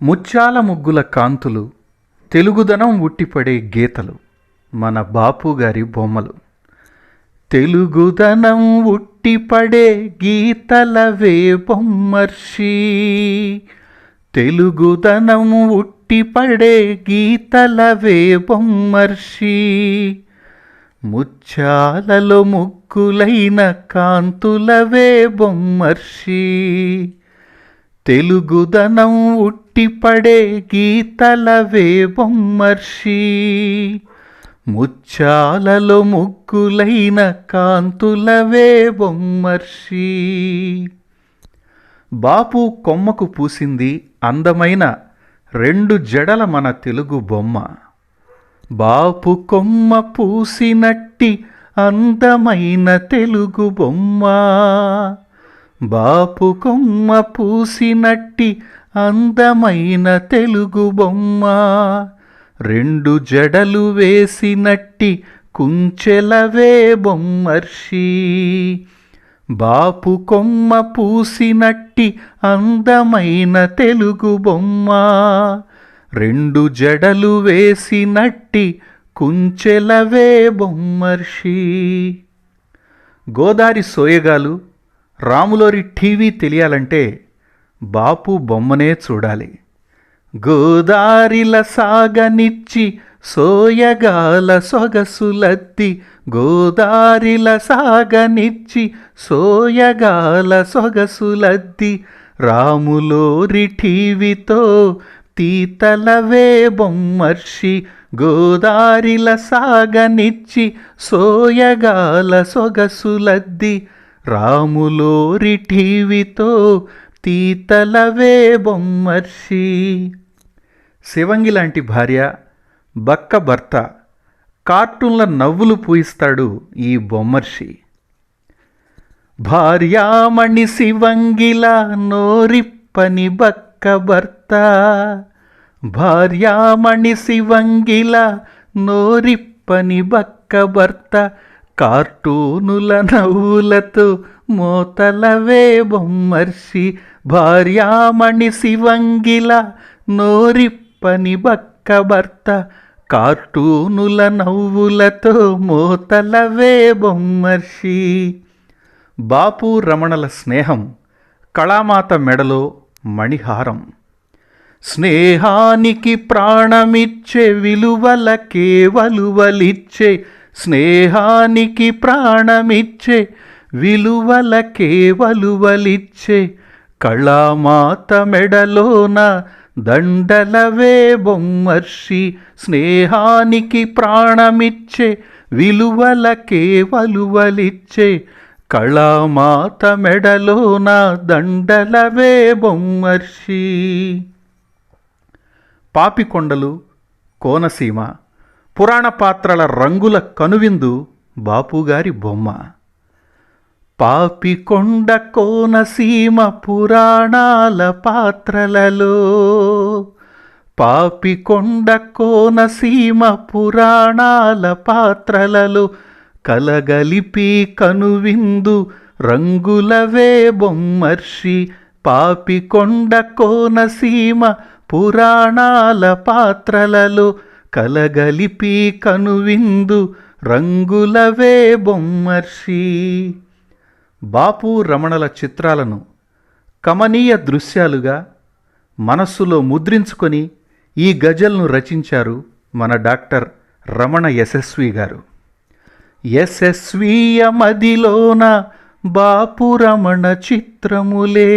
ముత్యాల ముగ్గుల కాంతులు, తెలుగుదనం ఉట్టిపడే గీతలు, మన బాపుగారి బొమ్మలు. తెలుగుదనం ఉట్టిపడే గీతలవే బొమ్మర్షి, తెలుగుదనం ఉట్టిపడే గీతలవే బొమ్మర్షి. ముత్యాలలో ముగ్గులైన కాంతులవే బొమ్మర్షి, తెలుగుదనం ఉట్టిపడే గీతలవే బొమ్మర్షి. ముత్యాలలో ముగ్గులైన కాంతులవే బొమ్మర్షి. బాపు కొమ్మకు పూసింది అందమైన 2 జడల మన తెలుగు బొమ్మ. బాపు కొమ్మ పూసినట్టి అందమైన తెలుగు బొమ్మ, బాపు కొమ్మ పూసినట్టి అందమైన తెలుగు బొమ్మ. 2 జడలు వేసినట్టి కుంచెలవే బొమ్మర్షి, బాపు కొమ్మ పూసినట్టి అందమైన తెలుగు బొమ్మ. 2 జడలు వేసినట్టి కుంచెలవే బొమ్మర్షి. గోదారి సోయగాలు, రాములోరి టీవీ తెలియాలంటే బాపు బొమ్మనే చూడాలి. గోదారిల సాగనిచ్చి సోయగాల సొగసులద్ది, గోదారిల సాగనిచ్చి సోయగాల సొగసులద్ది. రాములోరి టీవీతో తీతలవే బొమ్మర్షి, గోదారిల సాగనిచ్చి సోయగాల సొగసులద్ది. రాములోరి టీవీతో తీతలవే బొమ్మర్షి. శివంగి లాంటి భార్య, బక్క భర్త, కార్టూన్ల నవ్వులు పూయిస్తాడు ఈ బొమ్మర్షి. భార్యామణి శివంగిలా నోరిప్పని బక్క భర్త, భార్యామణి శివంగిలా నోరిప్పని బక్క భర్త. కార్టూనుల నవ్వులతో మోతలవే బొమ్మర్షి, భార్యామణి శివంగిలా నోరిప్పని బక్క భర్త. కార్టూనుల నవ్వులతో మోతలవే బొమ్మర్షి. బాపు రమణల స్నేహం కళామాత మెడలో మణిహారం. స్నేహానికి ప్రాణమిచ్చే విలువలకే వలువలిచ్చే, స్నేహానికి ప్రాణమిచ్చే విలువలకే వలువలిచ్చే. కళామాత మెడలోన దండలవే బొమ్మర్షి, స్నేహానికి ప్రాణమిచ్చే విలువలకే వలువలిచ్చే. కళామాత మెడలోన దండలవే బొమ్మర్షి. పాపికొండలు, కోనసీమ, పురాణ పాత్రల రంగుల కనువిందు బాపుగారి బొమ్మ. పాపికొండ కోనసీమ పురాణాల పాత్రలలో, పాపికొండ కోనసీమ పురాణాల పాత్రలలో. కలగలిపి కనువిందు రంగులవే బొమ్మర్షి, పాపికొండ కోనసీమ పురాణాల పాత్రలలో. కలగలిపి కనువిందు రంగులవే బొమ్మర్షి. బాపు రమణల చిత్రాలను కమనీయ దృశ్యాలుగా మనస్సులో ముద్రించుకొని ఈ గజల్ను రచించారు మన డాక్టర్ రమణ యశస్వి గారు. యశస్వీయ మదిలోన బాపు రమణ చిత్రములే,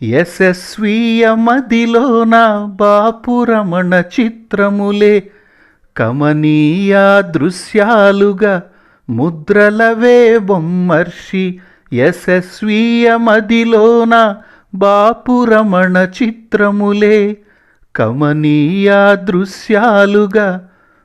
యశస్వీయ మదిలోన బాపు రమణ చిత్రములే. కమనీయ దృశ్యాలుగా ముద్రలవే బొమ్మర్షి, యశస్వీయ మదిలోన బాపు రమణ చిత్రములే. కమనీయ దృశ్యాలుగా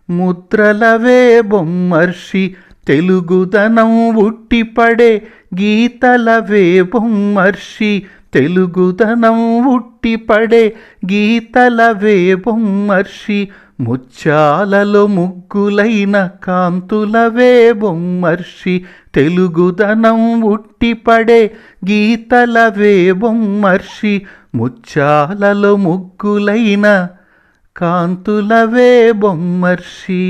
ముద్రలవే బొమ్మర్షి. తెలుగుదనం ఉట్టిపడే గీతలవే బొమ్మర్షి, తెలుగుదనం ఉట్టిపడే గీతలవే బొమ్మర్షి. ముత్యాలలో ముగ్గులైన కాంతులవే బొమ్మర్షి, తెలుగుదనం ఉట్టిపడే గీతలవే బొమ్మర్షి. ముత్యాలలో ముగ్గులైన కాంతులవే బొమ్మర్షి.